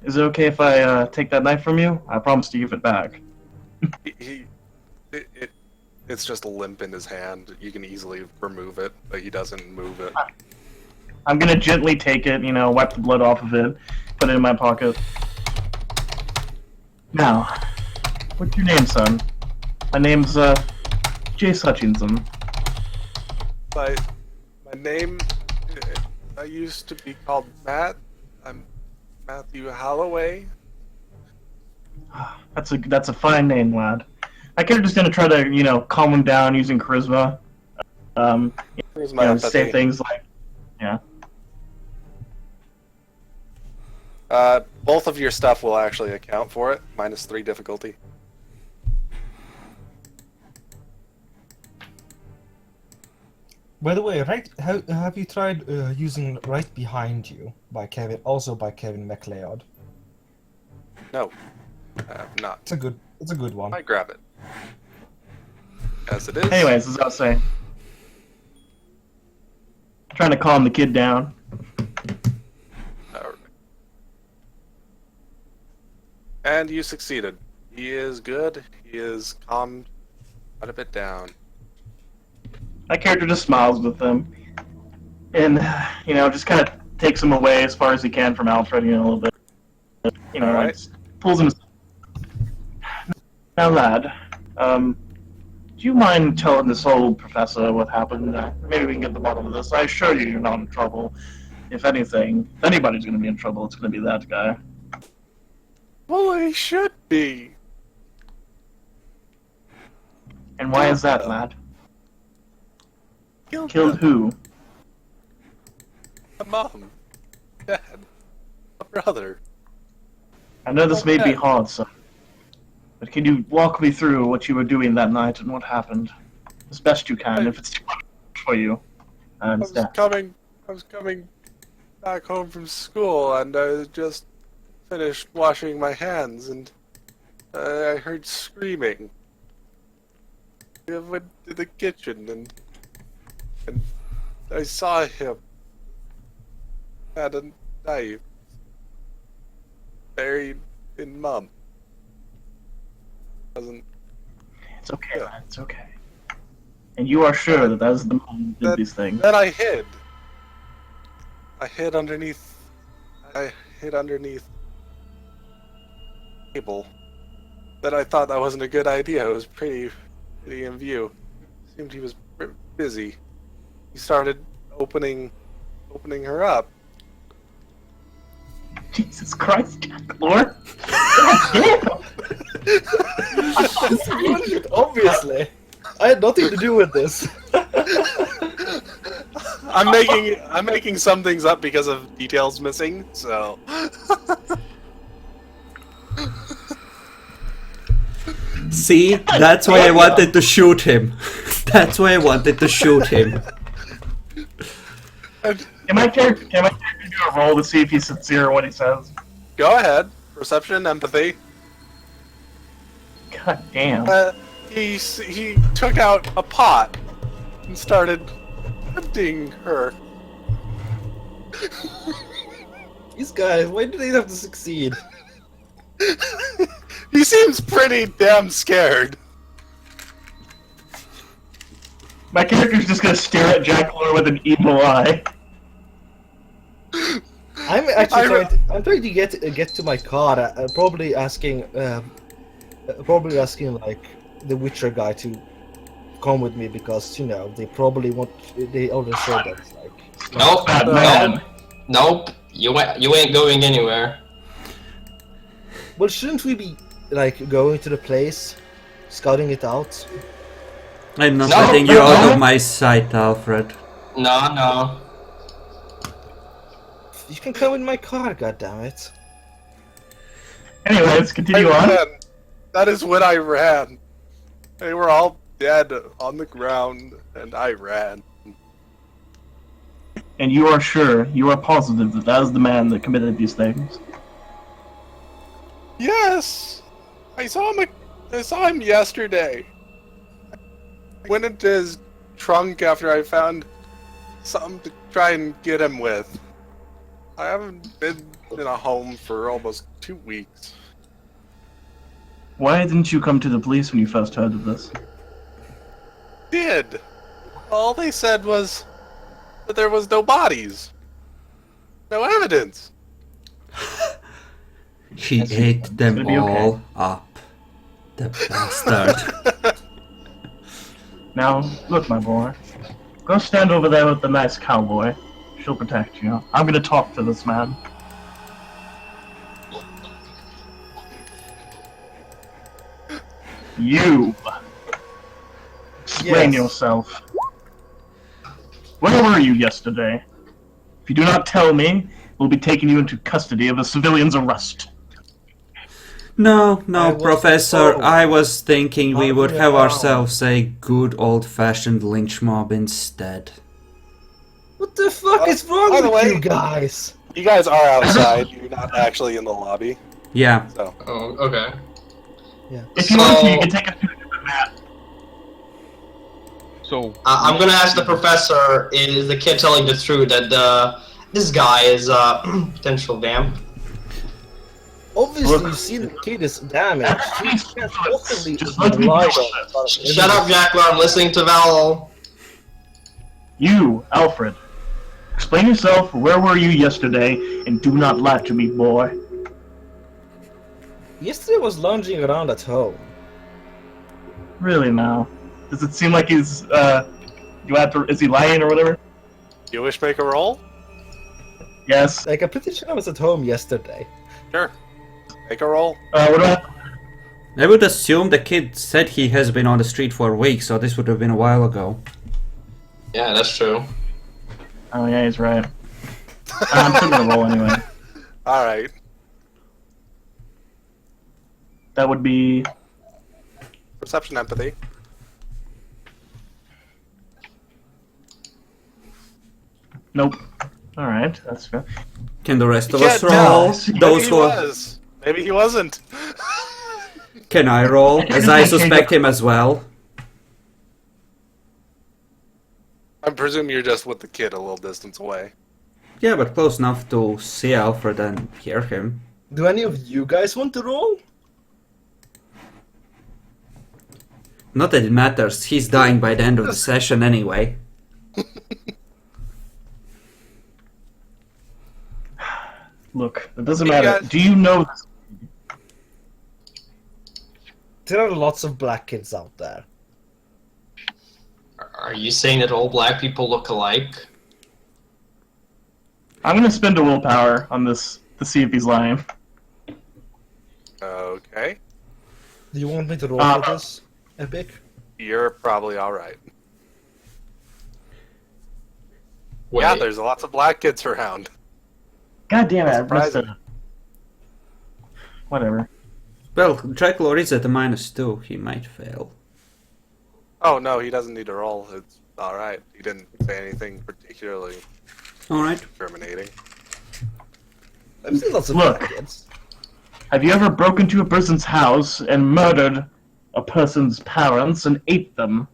is it okay if I take that knife from you? I promise to give it back." It's just a limp in his hand. You can easily remove it, but he doesn't move it. I'm gonna gently take it, wipe the blood off of it, put it in my pocket. Now, what's your name, son? My name's, Jace Hutchinson. My name. I used to be called Matt. I'm Matthew Holloway. That's a fine name, lad. My character's gonna try to, calm him down using charisma. Here's my Say empathy. things like, yeah. Both of your stuff will actually account for it. -3 difficulty. By the way, have you tried using Right Behind You by Kevin MacLeod? No, I have not. It's a good one. I grab it. As it is. Anyways, as I was saying, trying to calm the kid down. Alright. And you succeeded. He is good. He is calmed quite a bit down. My character just smiles with them, and just kind of takes him away as far as he can from Alfred, a little bit. Alright. Just pulls him. Now, lad, do you mind telling this old professor what happened? Maybe we can get the bottom of this. I assure you, you're not in trouble. If anything, if anybody's going to be in trouble, it's going to be that guy. Well, he should be. And why is that, lad? Killed Killed them. who? A mom. Dad. A brother. I know this may be hard, son. But can you walk me through what you were doing that night and what happened? As best you can, if it's too much for you. I I was understand. coming back home from school, and I just finished washing my hands, and I heard screaming. I went to the kitchen, and I saw him had a knife buried in Mum. Wasn't It's okay, lad. It's okay. And you are sure that was the man who did these things? Then I hid. I hid underneath table. But I thought that wasn't a good idea. It was pretty in view. Seemed he was busy. He started opening her up. Jesus Christ, Jack Lord. Obviously, I had nothing to do with this. I'm making some things up because of details missing. So. See, that's why I wanted to shoot him. That's why I wanted to shoot him. Can my character do a roll to see if he's sincere in what he says? Go ahead. Perception, empathy. God damn. He took out a pot and started emptying her. These guys, why do they have to succeed? He seems pretty damn scared. My character's just gonna stare at Jack Lore with an evil eye. I'm actually trying to get to my car. Probably asking like the Witcher guy to come with me because they probably want. They already said that like. Nope. Bad man. Nope. You ain't going anywhere. Well, shouldn't we be like going to the place, scouting it out? I'm not No, letting you no, out no. of my sight, Alfred. No. You can come in my car, goddammit. Anyways, continue on. That is when I ran. They were all dead on the ground, and I ran. And you are sure, you are positive that that is the man that committed these things? Yes, I saw him yesterday. I went into his trunk after I found something to try and get him with. I haven't been in a home for almost 2 weeks. Why didn't you come to the police when you first heard of this? Did. All they said was that there was no bodies. No evidence. He That's- ate it's them gonna be okay. all up. The bastard. Now, look, my boy. Go stand over there with the nice cowboy. She'll protect you. I'm gonna talk to this man. You! Explain Yes. yourself. Where were you yesterday? If you do not tell me, we'll be taking you into custody of a civilian's arrest. No, I was- Professor, oh. I was thinking we would have Oh. ourselves a good old-fashioned lynch mob instead. What the fuck is wrong by the with way- you guys? You guys are outside. You're not actually in the lobby. Yeah. So Oh, okay. If you want to, you So- can take us to a different map. So I'm gonna ask the professor: is the kid telling the truth that this guy is a potential vamp? Obviously, Look. you see the kid is damaged. He can't possibly Just let me rely process. on. Shut up, Jackler. I'm listening to Val. You, Alfred. Explain yourself. Where were you yesterday? And do not lie to me, boy. Yesterday was lounging around at home. Really now? Does it seem like he's is he lying or whatever? you wish make a roll? Yes. Like, I'm pretty sure I was at home yesterday. Sure. Make a roll. What do I? I would assume the kid said he has been on the street for a week, so this would have been a while ago. Yeah, that's true. Oh yeah, he's right. I'm still gonna roll anyway. All right. That would be Perception, empathy. nope. All right, that's fair. Can the rest of You us can't roll? tell. Those Maybe he who was. Maybe he wasn't. Can I roll? As I suspect him as well. I presume you're just with the kid a little distance away. Yeah, but close enough to see Alfred and hear him. Do any of you guys want to roll? Not that it matters, he's dying by the end of the session anyway. Look, it doesn't You matter. guys- Do you know this? There are lots of black kids out there. Are you saying that all black people look alike? I'm gonna spend a willpower on this to see if he's lying. Okay. Do you want me to roll for this, Epic? You're probably all right. Wait. Yeah, there's lots of black kids around. God damn it! I missed Surprising. it. Whatever. Well, Dracula is at a -2. He might fail. Oh no, he doesn't need to roll. It's all right. He didn't say anything particularly All right. incriminating. I've seen lots of Look. black kids. Have you ever broken into a person's house and murdered a person's parents and ate them?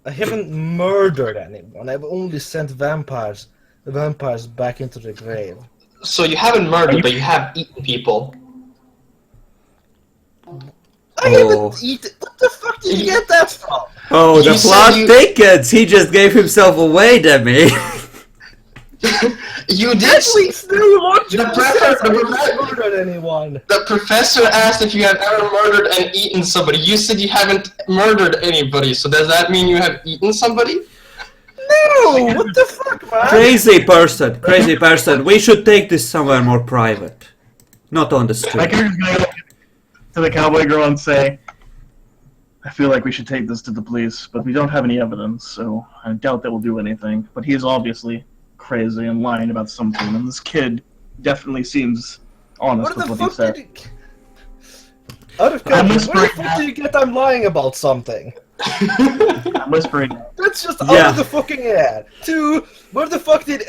I haven't murdered anyone. I've only sent vampires back into the grave. So you haven't murdered, but you have eaten people. I haven't eaten. What the fuck did you get that from? Oh, the You said plot you- thickens! He just gave himself away, Demi! You did. At least no one The just professor- says I the haven't professor- murdered anyone. The professor asked if you have ever murdered and eaten somebody. You said you haven't murdered anybody, so does that mean you have eaten somebody? No! What the fuck, man? Crazy person. We should take this somewhere more private. Not on the My street. character's gonna go to the cowboy girl and say, I feel like we should take this to the police, but we don't have any evidence, so I doubt that will do anything. But he is obviously crazy and lying about something, and this kid definitely seems honest What with the what he fuck said. did you... Out of I'm character, where the whispering fuck did you get I'm lying about something? I'm whispering. That's just Yeah. out of the fucking air. 2, where the fuck did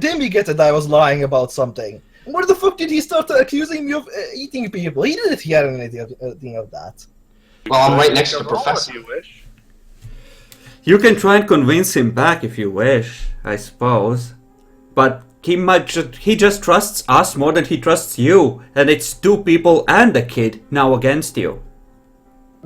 Demi get that I was lying about something? Where the fuck did he start accusing me of eating people? He didn't hear anything of that. Well, I'm right next to the Roll if professor. you wish. You can try and convince him back if you wish, I suppose. But he just trusts us more than he trusts you. And it's 2 people and a kid now against you.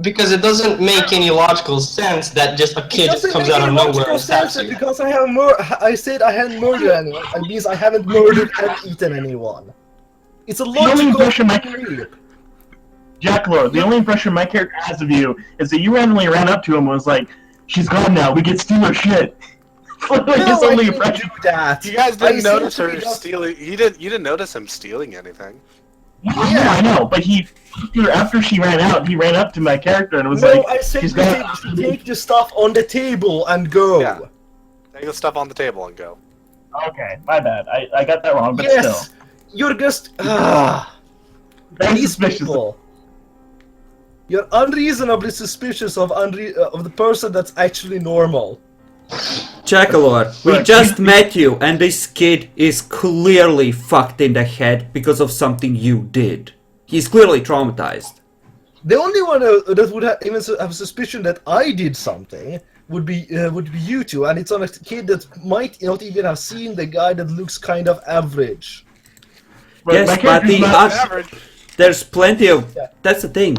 Because it doesn't make any logical sense that just a kid just comes out of nowhere and stabs you. Because I said I hadn't murdered anyone. It means I haven't murdered and eaten anyone. It's a only logical impression my- leap. Jack Lord, the only impression my character has of you is that you randomly ran up to him and was like, she's gone now, we can steal her shit. Like his No, I only didn't impression. do that. You guys I didn't notice her simply just- stealing. You didn't notice him stealing anything. I know, but after she ran out, he ran up to my character and was No, like, I said she's to gone. take the stuff on the table and go. Yeah. Take the stuff on the table and go. Okay, my bad. I got that wrong, but Yes, still. you're just Very these suspicious. people. You're unreasonably suspicious of the person that's actually normal. Jackalor, we Look, just met you and this kid is clearly fucked in the head because of something you did. He's clearly traumatized. The only one that would even have suspicion that I did something would be you two, and it's on a kid that might not even have seen the guy that looks kind of average. Yes, my but character's the not- Average. there's plenty of... Yeah. That's the thing.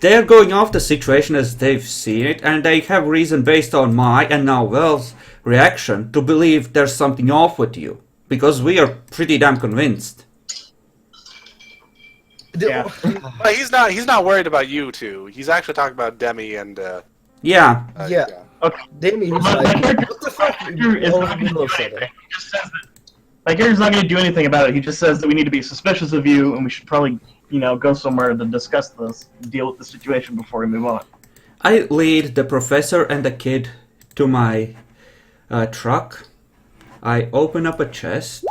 They're going off the situation as they've seen it, and they have reason based on my and now Will's reaction to believe there's something off with you. Because we are pretty damn convinced. Yeah. But he's not worried about you two. He's actually talking about Demi and Yeah. Yeah. Okay. Demi was My like, character- what the fuck? character is All not in the going to middle do of anything. it. He just says that my character's not going to do anything about it. He just says that we need to be suspicious of you, and we should probably, go somewhere to discuss this, deal with the situation before we move on. I lead the professor and the kid to my truck. I open up a chest.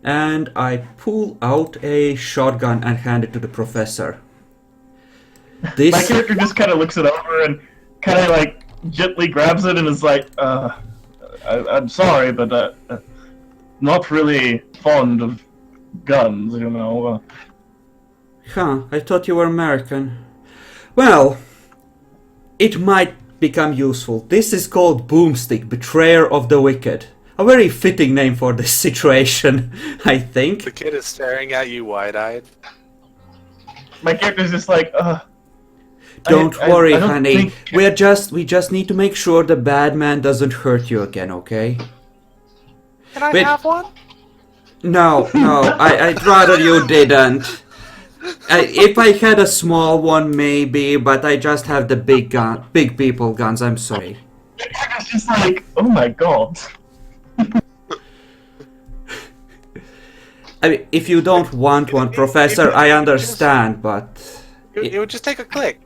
And I pull out a shotgun and hand it to the professor. My This... character just kind of looks it over and kind of gently grabs it and is like, I'm sorry, but not really fond of guns, Huh, I thought you were American. Well, it might become useful. This is called Boomstick, Betrayer of the Wicked. A very fitting name for this situation, I the think. kid is staring at you wide-eyed. My character's just like, Don't I worry, don't honey. think- We just need to make sure the bad man doesn't hurt you again, okay? Can I Wait. have one? No, I'd rather you didn't. If I had a small one, maybe, but I just have the big people guns. I'm sorry. my character's just like, oh my god. I mean, if you don't want one, Professor, I understand, but It would just take a click.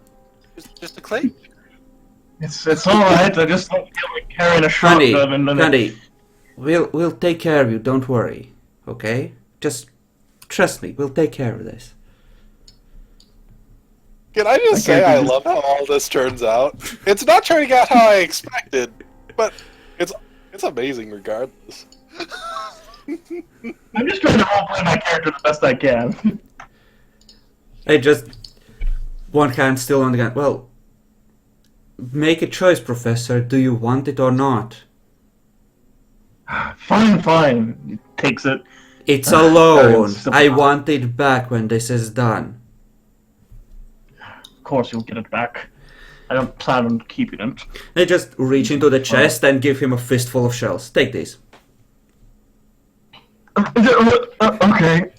Just a click. It's alright, I just don't feel like carrying a Honey, shotgun and honey, we'll take care of you. Don't worry. Okay? Just trust me. We'll take care of this. Can I just say I love how all this turns out? It's not turning out how I expected, but it's amazing regardless. I'm just trying to roleplay my character the best I can. I just one hand still on the gun. Well, make a choice, Professor. Do you want it or not? Fine. He takes it. It's a loan. Simple. I want it back when this is done. Of course you'll get it back. I don't plan on keeping it. I just reach into the chest and give him a fistful of shells. Take these. Okay.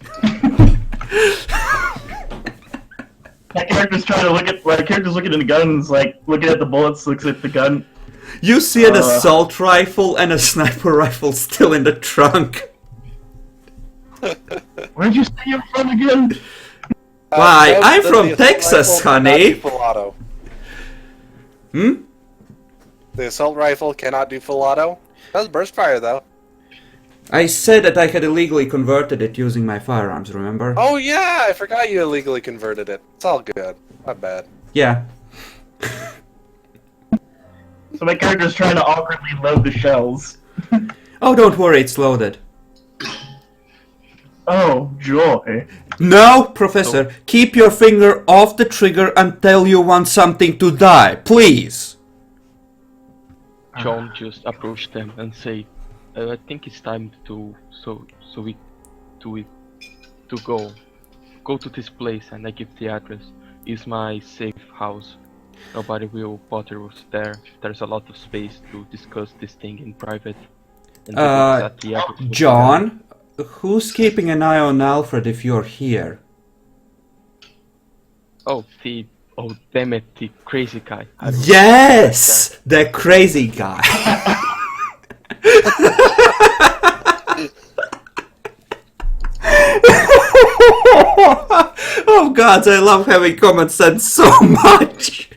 My character's looking at the guns, like looking at the bullets, looks at the gun. You see an assault rifle and a sniper rifle still in the trunk. Where'd you say you're from again? Why? I'm the from assault Texas, rifle cannot honey. do full auto. Hmm? The assault rifle cannot do full auto. Does burst fire though. I said that I had illegally converted it using my firearms, remember? Oh yeah, I forgot you illegally converted it. It's all good. Not bad. Yeah. So my character's trying to awkwardly load the shells. Oh, don't worry, it's loaded. Oh, joy. No, Professor, keep your finger off the trigger until you want something to die, please. John just approached them and say, I think it's time to go to this place, and I give the address. It's my safe house. Nobody will bother us there. There's a lot of space to discuss this thing in private. And the address was John, who's keeping an eye on Alfred if you're here? oh damn it, the crazy guy. I don't Yes, the crazy guy. Oh God, I love having common sense so much.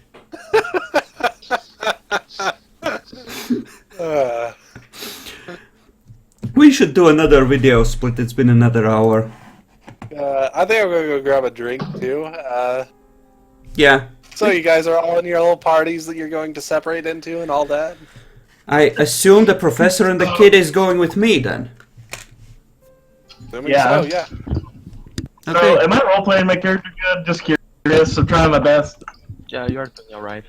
We should do another video split. It's been another hour. I think I'm gonna go grab a drink too. Yeah. So you guys are all in your little parties that you're going to separate into and all that? I assume the professor and the kid is going with me then. Assuming Yeah. so, yeah. Okay. So, am I roleplaying my character good? Just curious. I'm trying my best. Yeah, you're doing alright.